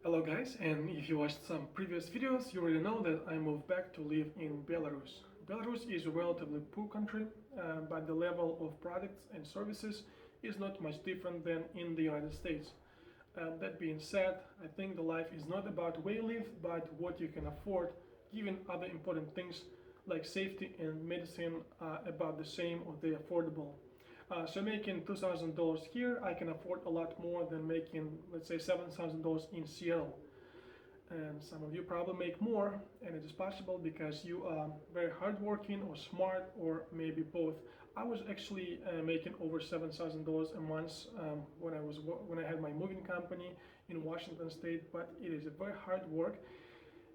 Hello guys, and if you watched some previous videos, you already know that I moved back to live in Belarus. Belarus is a relatively poor country, but the level of products and services is not much different than in the United States. That being said, I think the life is not about where you live, but what you can afford, given other important things like safety and medicine are about the same or they're affordable. So making $2,000 here, I can afford a lot more than making, let's say, $7,000 in Seattle. And some of you probably make more, and it is possible because you are very hardworking or smart, or maybe both. I was actually making over $7,000 a month when I had my moving company in Washington State, but it is a very hard work.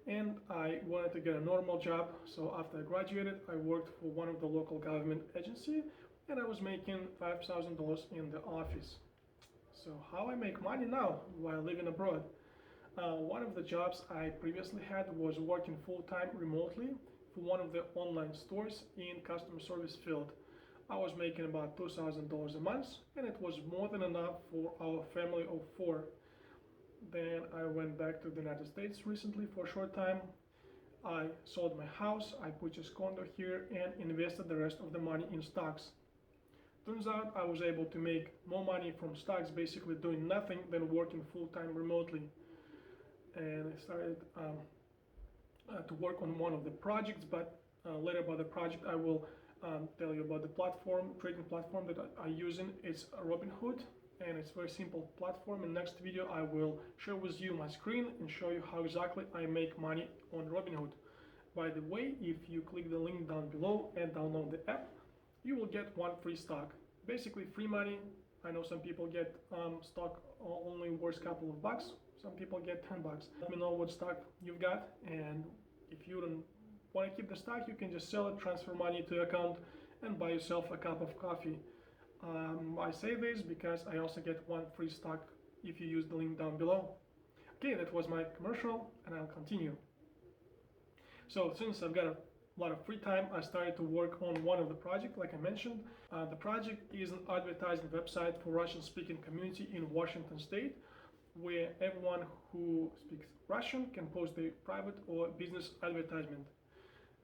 And I wanted to get a normal job, so after I graduated, I worked for one of the local government agency, and I was making $5,000 in the office. So how I make money now while living abroad? One of the jobs I previously had was working full-time remotely for one of the online stores in customer service field. I was making about $2,000 a month, and it was more than enough for our family of four. Then I went back to the United States recently for a short time. I sold my house, I purchased condo here, and invested the rest of the money in stocks. Turns out I was able to make more money from stocks basically doing nothing than working full-time remotely. And I started to work on one of the projects, but later about the project I will tell you about the trading platform that I'm using. It's Robinhood, and it's a very simple platform. In the next video I will share with you my screen and show you how exactly I make money on Robinhood. By the way, if you click the link down below and download the app, you will get one free stock. Basically free money. I know some people get stock only worth a couple of bucks. Some people get $10. Let me know what stock you've got, and if you don't want to keep the stock, you can just sell it, transfer money to your account, and buy yourself a cup of coffee. I say this because I also get one free stock if you use the link down below. Okay, that was my commercial, and I'll continue. So since I've got a lot of free time, I started to work on one of the projects, like I mentioned. The project is an advertising website for Russian-speaking community in Washington State, where everyone who speaks Russian can post their private or business advertisement.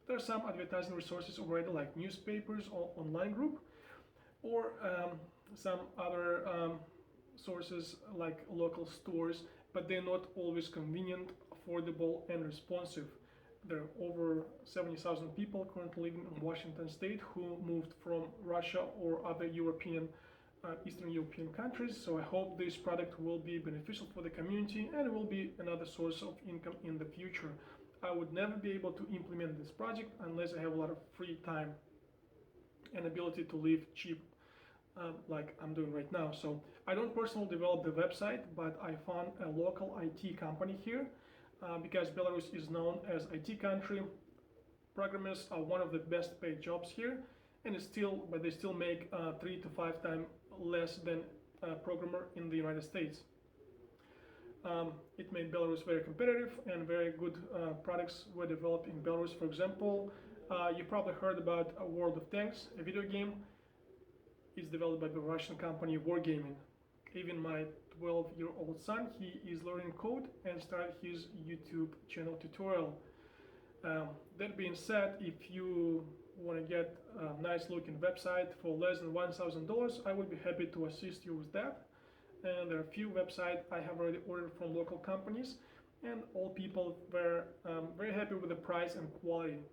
There are some advertising resources already, like newspapers or online group, or some other sources like local stores, but they're not always convenient, affordable, and responsive. There are over 70,000 people currently living in Washington State who moved from Russia or other Eastern European countries, so I hope this product will be beneficial for the community and will be another source of income in the future. I would never be able to implement this project unless I have a lot of free time and ability to live cheap like I'm doing right now. So I don't personally develop the website, but I found a local IT company here. Because Belarus is known as IT country, programmers are one of the best paid jobs here, and they still make 3 to 5 times less than a programmer in the United States. It made Belarus very competitive, and very good products were developed in Belarus. For example, you probably heard about World of Tanks, a video game. It's developed by the Russian company Wargaming. Even my 12-year-old son, he is learning code and started his YouTube channel tutorial. That being said, if you want to get a nice looking website for less than $1,000, I would be happy to assist you with that. And there are a few websites I have already ordered from local companies, and all people were very happy with the price and quality.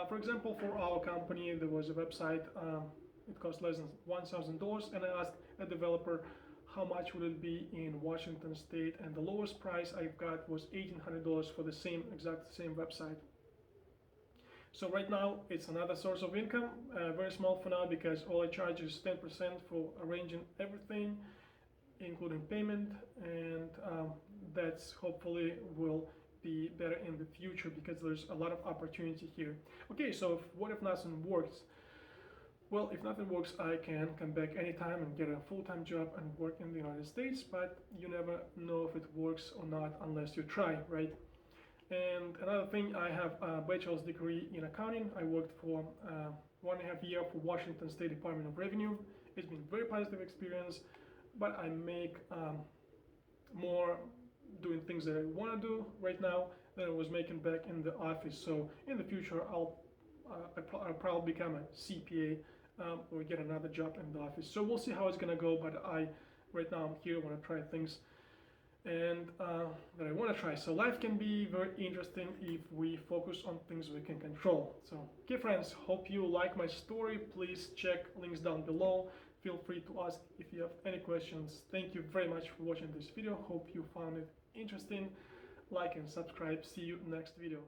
For example, for our company, there was a website, it cost less than $1,000, and I asked a developer how much would it be in Washington State, and the lowest price I got was $1,800 for the exact same website. So right now it's another source of income, very small for now because all I charge is 10% for arranging everything, including payment, and that's hopefully will be better in the future because there's a lot of opportunity here. Okay, so what if nothing works? Well, if nothing works, I can come back anytime and get a full-time job and work in the United States, but you never know if it works or not unless you try, right? And another thing, I have a bachelor's degree in accounting. I worked for 1.5 years for Washington State Department of Revenue. It's been a very positive experience, but I make more doing things that I want to do right now than I was making back in the office. So in the future, I'll probably become a CPA or get another job in the office. So we'll see how it's gonna go. But right now I'm here, want to try things and that I want to try. So life can be very interesting if we focus on things we can control. So okay friends, hope you like my story. Please check links down below. Feel free to ask if you have any questions. Thank you very much for watching this video. Hope you found it interesting. Like and subscribe. See you next video.